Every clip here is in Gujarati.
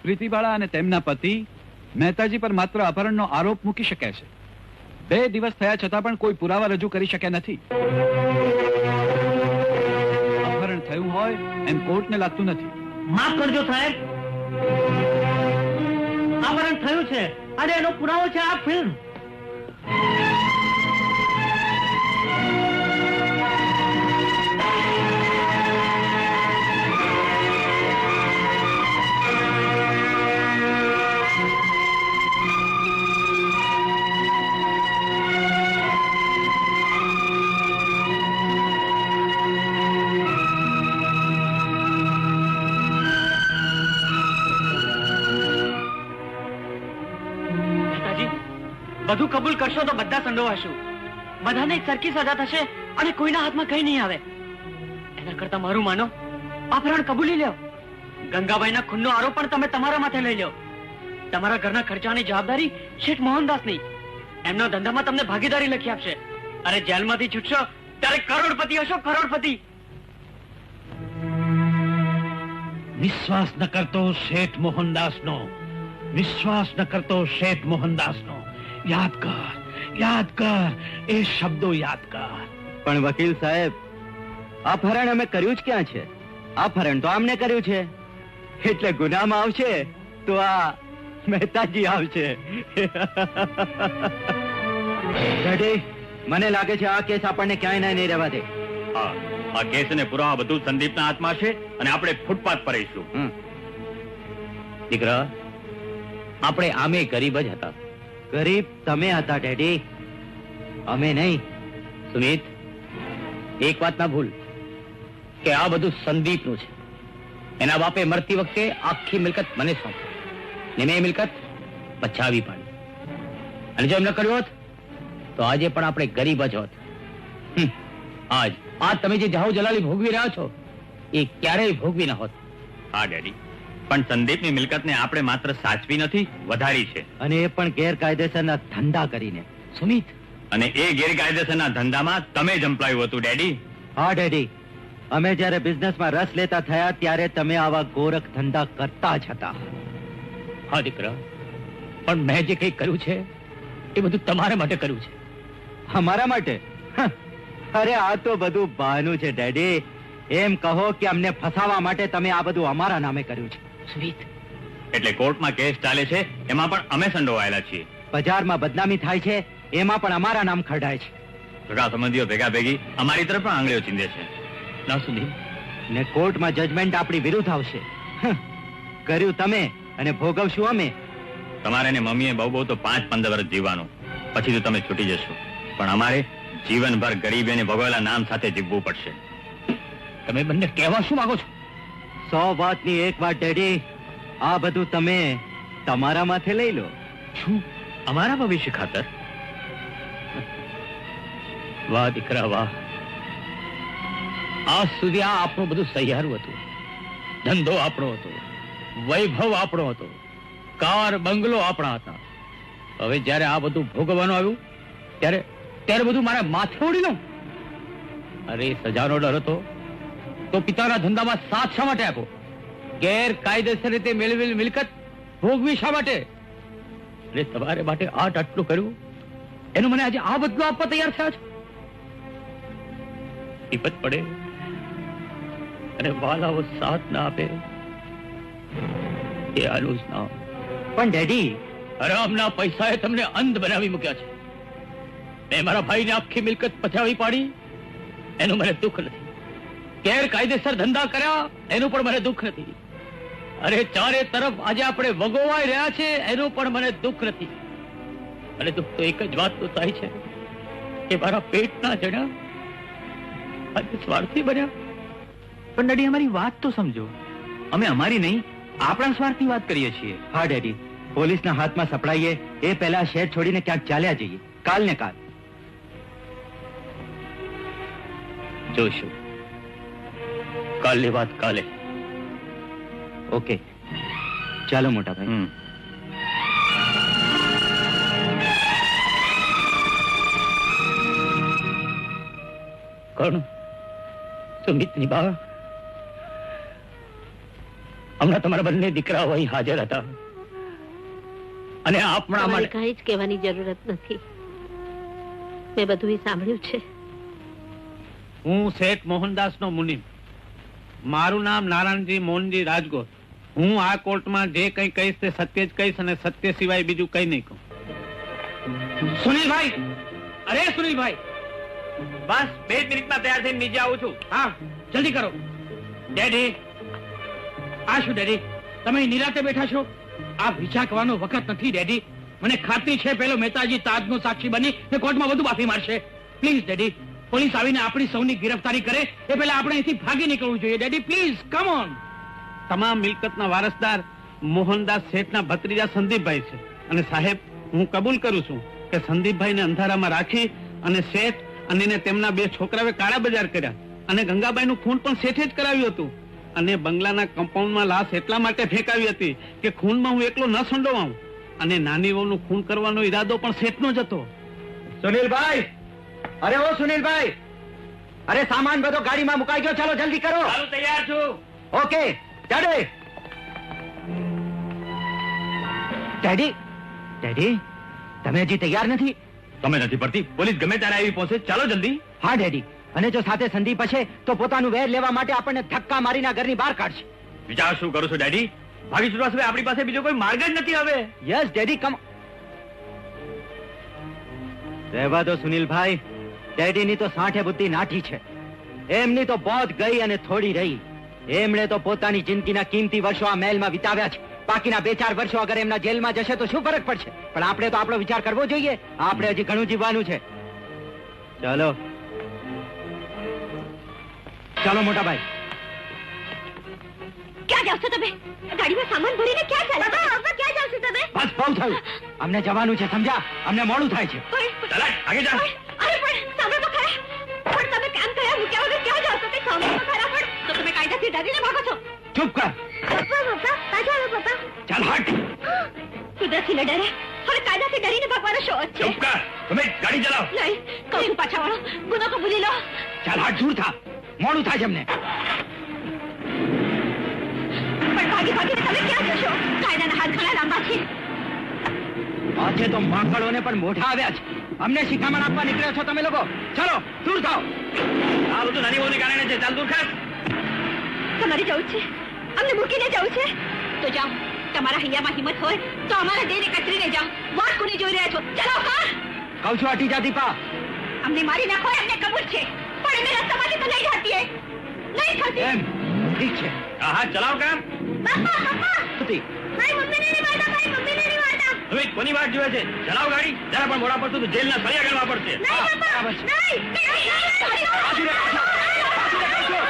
પ્રીતિબાળા અને તેમના પતિ મહેતાજી પર માત્ર અપહરણનો આરોપ મૂકી શકે છે. 2 દિવસ થયા છતાં પણ કોઈ પુરાવા રજૂ કરી શક્યા નથી. અપહરણ થયું હોય એમ કોર્ટને લાગતું નથી. માફ કરજો સાહેબ, અપહરણ થયું છે અને એનો પુરાવો છે આ ફિલ્મ. બધું કબૂલ કરશો તો બધા સંડોવાશું, બધાને એક સરખી સજા થશે અને કોઈના હાથમાં કઈ નહીં આવે. એના કરતા મારું માનો, અપહરણ કબૂલી લ્યો. ગંગાબાઈના ખૂનનો આરોપ પણ તમે તમારા માથે લઈ લો. તમારા ઘરના ખર્ચાની જવાબદારી શેઠ મોહનદાસની. એમના ધંધામાં તમને ભાગીદારી લખી આપશે. અને જેલમાંથી છૂટશો ત્યારે કરોડપતિ હશો, કરોડપતિ. વિશ્વાસ ન કરતો શેઠ મોહનદાસનો, વિશ્વાસ ન કરતો શેઠ મોહનદાસનો. યાદ કર એ શબ્દો યાદ કર. પણ વકીલ સાહેબ, અપહરણ અમે કર્યું જ ક્યાં છે? અપહરણ તો આમને કર્યું છે, એટલે ગુનામાં આવશે તો આ મહેતાજી આવશે. ડેડી, મને લાગે છે આ કેસ આપણને ક્યાંય નહીં રહેવા દે. હા, આ કેસ અને પુરાવા બધું સંદીપના હાથમાં છે અને આપણે ફૂટપાથ પર રહીશું. દીકરા, આપણે આમે ગરીબ જ હતા. ગરીબ તમે હતા ડેડી, અમે નહીં. સુમિત, એક વાત ના ભૂલ કે આ બધું સંદીપનું છે. એના બાપે મરતી વખતે આખી મિલકત મને સોંપી ને મેં મિલકત બચાવી પાડી. અને જો એમ ન કર્યું હોત તો આજે પણ આપણે ગરીબ જ હોત. આજ તમે જે જાહો જલાલી ભોગવી રહ્યા છો એ ક્યારેય ભોગવી ન હોત. હા ડેડી, પણ સંદીપની મિલકતને આપણે માત્ર સાચવી નથી, વધારી છે. અને એ પણ ગેરકાયદેસરના ધંધા કરીને. સુમિત, અને એ ગેરકાયદેસરના ધંધામાં તમે જંપલાયું હતું ડેડી. હા ડેડી, અમે જયારે બિઝનેસમાં રસ લેતા થયા ત્યારે તમે આવા ગોરખ ધંધા કરતા જ હતા. હા દીકરા, પણ મેં જે કંઈ કર્યું છે એ બધું તમારા માટે કર્યું છે. અમારા માટે? અરે આ તો બધું બહાનું છે ડેડી. એમ કહો કે અમને ફસાવા માટે તમે આ બધું અમારા નામે કર્યું છે. સુમિત, એટલે કોર્ટમાં કેસ ચાલે છે એમાં પણ અમે સંડોવાયેલા છીએ. બજારમાં બદનામી થાય છે એમાં પણ અમારા નામ ખરડાય છે. સગા સંબંધીઓ ભેગા ભેગી અમારી તરફ પણ આંગળીઓ ચીંધે છે. ના સુમિત, ને કોર્ટમાં જજમેન્ટ આપણી વિરુદ્ધ આવશે. કર્યું તમે અને ભોગવશું અમે. તમારે ને મમ્મીએ બહુ તો 5-15 વર્ષ જીવવાનું, પછી તો તમે છૂટી જશો. પણ અમારે જીવનભર ગરીબી અને ભોગવેલા નામ સાથે જીવવું પડશે. તમે બંને કહેવા શું માંગો છો? 100 વાતની એક વાત ડેડી, આ બધું તમે તમારા માથે લઈ લો. શું? અમારા ભવિષ્ય ખાતર? વાહ દીકરા વાહ, આજ સુધી આ આપણું બધું સહિયારું હતું. ધંધો આપણો હતો, વૈભવ આપણો હતો, કાર બંગલો આપણા હતા. હવે જયારે આ બધું ભોગવવાનું આવ્યું ત્યારે બધું મારા માથે ઓડી લઉં? અરે સજાનો ડર હતો તો પિતાના ધંધામાં સાથ શા માટે આપો? ગેરકાયદેસર રીતે મેળવેલી મિલકત ભોગવી શા માટે? એટલે તમારે માટે આટલું કર્યું એનું મને આજે આ બદલો આપવા તૈયાર થયા છો? વિપત પડે અને વાલાઓ સાથ ના આપે એ આનું જ નામ. પણ ડેડી, હરામના પૈસાએ તમને અંધ બનાવી મૂક્યા છે. મેં મારા ભાઈને આખી મિલકત પચાવી પાડી એનું મને દુઃખ નથી. ગેરકાયદેસર ધંધા કર્યા એનું પણ મને દુઃખ નથી. અરે ચારે તરફ આજે આપણે વગોવાઈ રહ્યા છે એનું પણ મને દુઃખ નથી. અને દુઃખ તો એક જ વાત તો થાય છે કે મારા પેટના જણા આજે સ્વાર્થી બન્યા. પણ ડેડી, અમારી વાત તો સમજો. અમે અમારી નહીં, આપણા સ્વાર્થની વાત કરીએ છીએ. હા ડેડી, પોલીસના હાથમાં સપડાઈએ એ પહેલા શહેર છોડીને ક્યાંક ચાલ્યા જઈએ, કાલ ને કાલ. જોશું, કાલની વાત કાલે. ઓકે, ચાલો મોટા ભાઈ. કોણ? સુમિતની બા? હમણાં તમારા બંને દીકરાઓ અહીં હાજર હતા અને આપણા તમારે માટે કાંઈ જ કહેવાની જરૂરત નથી. મેં બધું સાંભળ્યું છે. હું શેઠ મોહનદાસનો મુનિમ. મારું નામ નારાયણજી મોહનજી રાજગોર. હું આ કોર્ટમાં જે કંઈ કહીશ તે સત્ય જ કહીશ અને સત્ય સિવાય બીજું કંઈ નહીં કહું. સુનિલભાઈ, અરે સુનિલભાઈ, બસ 2 મિનિટમાં તૈયાર થઈને નીચે આવું છું. હા જલ્દી કરો. ડેડી, આ શું ડેડી, તમે નિરાતે બેઠા છો? આ વિચાર કરવાનો વખત નથી ડેડી. મને ખાતરી છે પેલો મહેતાજી તાજનો સાક્ષી બની ને કોર્ટમાં વધુ બાફી મારશે. પ્લીઝ ડેડી, પોલીસ આવીને આપણી સૌની ગિરફ્તારી કરે એ પહેલા આપણે અહીંથી ભાગી નીકળવું જોઈએ. Daddy please come on. તમામ મિલકતના વારસદાર મોહનદાસ શેઠના ભત્રીજા સંદીપભાઈ છે અને સાહેબ, હું કબૂલ કરું છું કે સંદીપભાઈને અંધારામાં રાખી અને શેઠ અને એને તેમના 2 છોકરાઓએ કાળા બજાર કર્યા અને ગંગાબાઈનું ખૂન પણ શેઠે જ કરાવ્યું હતું અને બંગલાના કમ્પાઉન્ડમાં લાશ એટલા માટે ફેંકાવી હતી કે ખૂનમાં હું એકલો ન સંડોવાઉં અને નાની વહુનું ખૂન કરવાનો ઈરાદો પણ શેઠનો જ હતો. સુનિલભાઈ, અરે ઓ સુનિલભાઈ, અરે સામાન બધો ગાડીમાં મુકાઈ ગયો, ચાલો જલ્દી કરો. હાલું, તૈયાર છું. Okay daddy. ડેડી, ડેડી, તમે હજી તૈયાર નથી? તમે નથી પડતી, પોલીસ ગમે ત્યારે આવી પહોંચે. ચાલો જલ્દી. હા ડેડી, અને જો સાથે સંદીપ હશે તો પોતાનું વેર લેવા માટે આપણને ધક્કા મારીને ઘરની બહાર કાઢશે. વિચાર શું કરો છો ડેડી? ભાગી છૂટવા સિવાય આપણી પાસે બીજો કોઈ માર્ગ જ નથી હવે. યસ ડેડી, કમ. રહેવા દો સુનિલભાઈ, ડેડીની તો સાંઠે બુદ્ધિ નાઠી છે. એમની તો બોધ ગઈ અને થોડી રહી. એમણે તો પોતાની જિંદગીના કિંમતી વર્ષો આ મહેલમાં વિતાવ્યા છે. બાકીના 2-4 વર્ષો અગર એમના જેલમાં જશે તો શું ફરક પડશે? પણ આપણે તો આપણો વિચાર કરવો જોઈએ. આપણે હજી ઘણું જીવવાનું છે. ચાલો ચાલો મોટા ભાઈ. ક્યાં જાવ છો તમે? ગાડીમાં સામાન ભરીને ક્યાં ચાલ્યા? બાબા, ક્યાં જાવ છો તમે? બસ બહુ થયું, અમને જવાનું છે, સમજ્યા? અમને મોડું થાય છે. ચાલ, આગે જા. અરે પણ સાંભળો તો ખરા. પણ તમે કામ કર્યા મૂક્યા વગર ક્યાં જાવ છો? તે સાંભળો તો ખરા. પણ તો તમે કાયદાથી ડરીને ભાગો છો. ચૂપ કર. પપ્પા, પાછા આવો પપ્પા. ચાલ હટ. કુદરતથી ન ડરે. હવે કાયદાથી ડરીને ભાગવાનો શો જ છે. ચૂપ કર. તમે ગાડી ચલાવો. નહીં, કહું છું પાછા વળો. ગુનો કબૂલી લો. ચાલ હટ, દૂર થા, મોડું થાય છે અમને. પણ ભાગી ભાગીને તમે ક્યાં જશો? કાયદાના હાથ ઘણા લાંબા છે. આજે તો માંકડોને પણ મોઢા આવ્યા છે. અમને શિખામણ આપવા નીકળ્યા છો તમે લોકો. ચાલો દૂર થાઓ. આ બધું નાની વહુને કારણે છે. ચાલ દૂર ખાસ. તમારે જવું છે? અમને મૂકીને જવું છે? તો જાઓ. તમારા હૈયામાં હિંમત હોય તો અમારા દેહને કચરીને જાઓ. વાત કોની જોઈ રહ્યા છો? ચલો હા. કહું છું હટી જા દીપા. અમને મારી નાખો એમને કબૂલ છે, પણ એમને રસ્તામાંથી તો નહીં જતી. નહીં થતી. એમ ઠીક છે. હા, ચલાવો કામ. બાપા, બાપા, સુતી. મારી મમ્મીને નહીં મારતા, મારી મમ્મીને નહીં મારતા. હવે કોની વાત જોવે છે? ચલાવો ગાડી. જરા પણ મોડા પડતું તો જેલના સળિયા કરવા પડશે. નહીં બાપા, બરાબર છે. નહીં, નહીં, નહીં. પાછું રે, પાછું. પાછું રે, પાછું.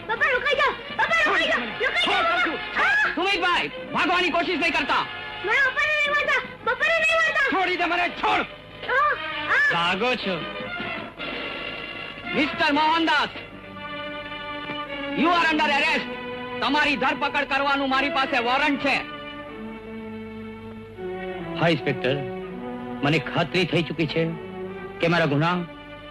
બાપા રોકાઈ જાઓ. બાપા રોકાઈ જાઓ. રોકાઈ જાઓ. સુમિતભાઈ, ભાગવાની કોશિશ નહીં કરતા. મારા પપ્પાને નહીં મારતા. પપ્પાને નહીં મારતા. છોડી દે મને, છોડ. ભાગો છો mister Mohandas, you are under arrest. તમારી ધરપકડ કરવાનું મારી પાસે વોરંટ છે. હા ઇન્સ્પેક્ટર, મને ખાતરી થઈ ચૂકી છે કે મારા ગુના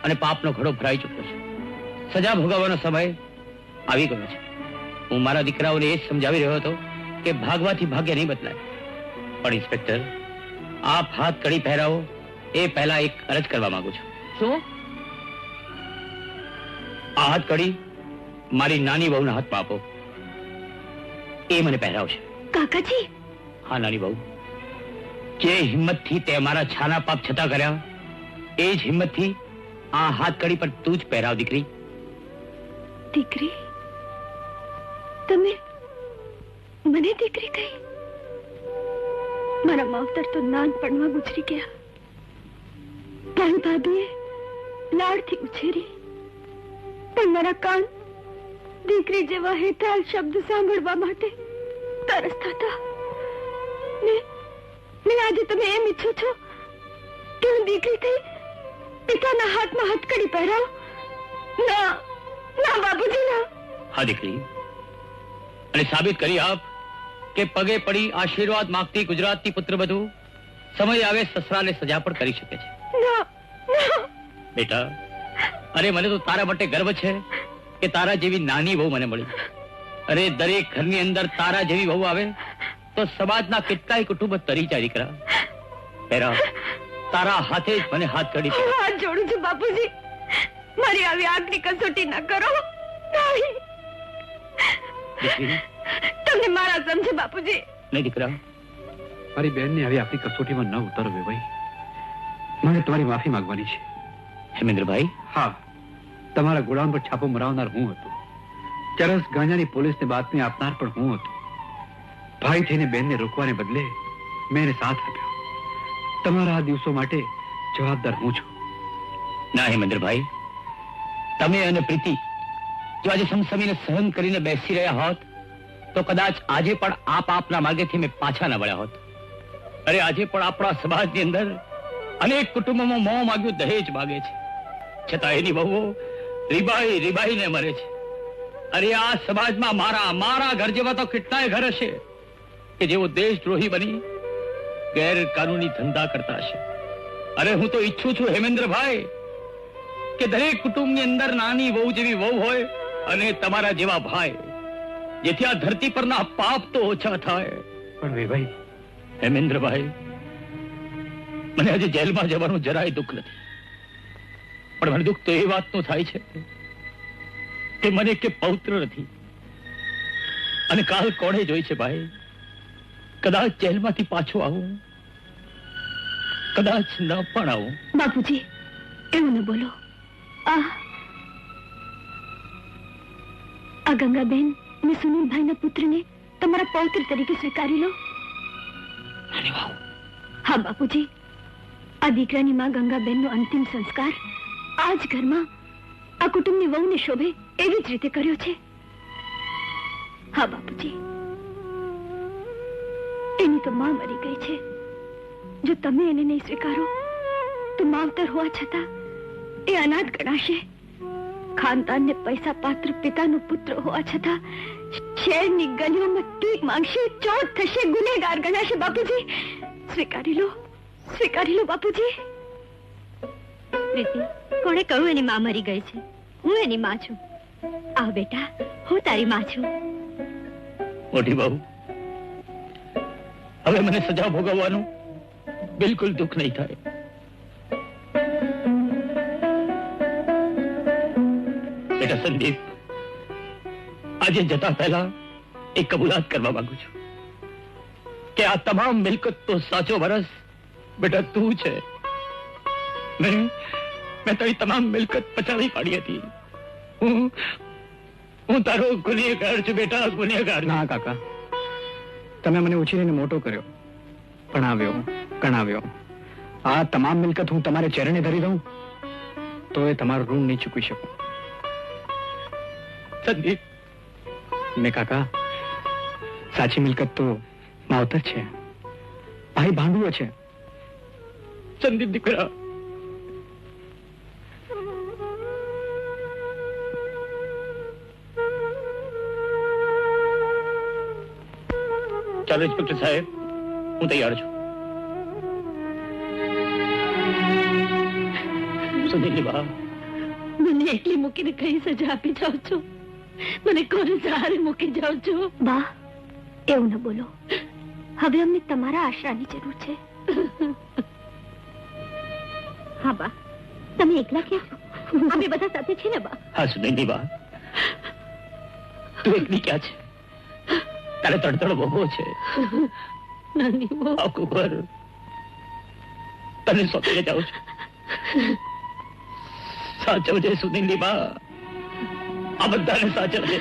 અને પાપનો ઘડો ભરાઈ ચૂક્યો છે. સજા ભોગવવાનો સમય આવી ગયો છે. હું મારા દીકરાઓને એ જ સમજાવી રહ્યો હતો કે ભાગવાથી ભાગ્ય નહીં બદલાય. પણ ઇન્સ્પેક્ટર, આપ હાથ કડી પહેરાવો એ પહેલા એક અરજ કરવા માંગુ છું. શું? આ હાથ કડી મારી નાની વહુના હાથમાં આપો. એ મને પહેરાવશે. કાકાજી, હા નાની વહુ, જે હિંમતથી તે મારા છાના પાપ છતાં કર્યા એ જ હિંમતથી આ હાથ કડી પર તું જ પહેરાવ દીકરી. દીકરી? તમે મને દીકરી કહી? મારા માવતર તો નાનપણમાં ગુજરી ગયા. મારી ભાભીએ લાડથી ઉછેરી, પણ મારા કાન દીકરી જેવા હેઠળ શબ્દ સાંભળવા માટે તરસતા હતા. ને આજે તમે એમ ઈચ્છો છો કે હું દીકરી થઈ પિતાના હાથમાં હથકડી પહેરાવ? ના, ના બાબુજી, ના. હા દીકરી, અને સાબિત કરી આપ કે પગે પડી આશીર્વાદ માંગતી ગુજરાતની પુત્રવધુ સમય આવે સસરાને સજા પણ કરી શકે છે. ના, ના. બેટા, અરે મને તો તારા માટે ગર્વ છે કે તારા જેવી નાની વહુ મને મળી. અરે દરેક ઘરની અંદર તારા જેવી વહુ આવે તો સમાજના કેટલાય કુટુંબ તરી જાય દીકરા. હેરા, તારા હાથે જ મને હાથ ઘડી દે. હાથ જોડું છું બાપુજી, મારી આવી આખરી કસોટી ના કરો. નહીં, દીકરી, તમને મારા સમજે બાપુજી. નહીં દીકરા, મારી બહેનને હવે આપણી કસોટીમાં ન ઉતારો ભાઈ. મારે તમારી માફી માંગવાની છે. હેમેન્દ્રભાઈ, હા, તમારા ગોડાઉન પર છાપો મરાવનાર હું હતો. ચરસ ગાંજાની પોલીસને બાતમી આપનાર પણ હું હતો. ભાઈ થઈને બહેનને રોકવાને બદલે મેં એને સાથ આપ્યો. તમારા આ દિવસો માટે જવાબદાર હું છું. ના હેમેન્દ્રભાઈ, તમે અને પ્રીતિ જો આજે સમસમીને સહન કરીને બેસી રહ્યા હોત તો કદાચ આજે પણ આપ આપના માર્ગેથી મેં પાછા ન વળ્યા હોત. અરે આજે પણ આપણા સમાજની અંદર અનેક કુટુંબોમાં મોં માગ્યું દહેજ માગે છે, છતાં એની વહુઓ રીબાઈ રીબાઈને મરે છે. અરે આ સમાજમાં મારા ઘર જેવા તો કેટલાય ઘર હશે કે જેઓ દેશદ્રોહી બની ગેરકાનૂની ધંધા કરતા હશે. અરે હું તો ઈચ્છું છું હેમેન્દ્રભાઈ કે દરેક કુટુંબની અંદર નાની વહુ જેવી વહુ હોય અને તમારા જેવા ભાઈ, જેથી આ ધરતી પરના પાપ તો ઓછા થાય. પણ વેભાઈ, હેમેન્દ્રભાઈ, મને આજે જેલમાં જવાનું જરાય દુઃખ નથી, પણ મને દુઃખ તો એ વાતનું થાય છે કે મને કે પૌત્ર નથી અને કાલ કોણે જોઈ છે ભાઈ. કદાચ જેલમાંથી પાછો આવું, કદાચ ન પણ આવું. બાપુજી, એવું ન બોલો. આ ગંગાબેન ને સુનિલભાઈના પુત્રને તમારા પૌત્ર તરીકે સ્વીકારી લો. હા બાપુજી, આ દીકરાની માં ગંગાબેનનો અંતિમ સંસ્કાર આ જ ઘરમાં આ કુટુંબની વહુને શોભે એવી જ રીતે કર્યો છે. હા બાપુજી, એની તો માં મરી ગઈ છે. જો તમે એને નહીં સ્વીકારો તો માવતર હોવા છતાં એ અનાથ ગણાશે. ખાનદાનને પૈસા પાત્ર પિતાનો પુત્ર હોવા છતાં શહેરની ગલીઓમાં ભીખ માંગશે, ચોર થશે, ગુનેગાર ગણાશે. બાપુજી, સ્વીકારી લો, સ્વીકારી લો બાપુજી. પ્રીતિ, કોણે કહ્યું એની માં મરી ગઈ છે? હું એની માં છું. આવ બેટા, હું તારી માં છું. મોટી બહુ, હવે મને સજા ભોગવવાનું બિલકુલ દુઃખ નહીં થાય. બેટા સંદીપ, આજે જતા પહેલા એક કબૂલાત કરવા માંગુ છું કે આ તમામ મિલકત તો સાચો વરસ બેટા તું છે. મેં તારી તમામ મિલકત પચાવી પાડી હતી. હું તારો ગુનેગાર છું બેટા, ગુનેગાર. ના કાકા, તમે મને ઉછીરીને મોટો કર્યો, ભણાવ્યો, ગણાવ્યો. આ તમામ મિલકત હું તમારે ચરણે ધરી દઉં તો એ તમારું ઋણ નહીં ચૂકવી શકું. સંદીપ, મેં કાકા, સાચી મિલકત તો માવતર છે, ભાઈ ભાંડુઓ છે. સંદીપ દીકરા, ચાલો ઇન્સ્પેક્ટર સાહેબ, હું તૈયાર છું. સુનિલની બા, મને એકલી મૂકીને કઈ સજા આપી જાવ છો? મને કોને સહારે મૂકી જાવ છો? બા, એવું ન બોલો. હવે અમને તમારા આશરાની જરૂર છે. હા બા, તમે એકલા ક્યાં છો? અમે બધા સાથે છીએ ને બા? હા સુનિલની બા, તું એકલી ક્યાં છે? તારે તડતડ બહુ છે. નાની બહુ આખું ઘર તને સોંપીને જાઉં છું. સાચવજે સુનિલની બા, આ બધાને સાચવજે.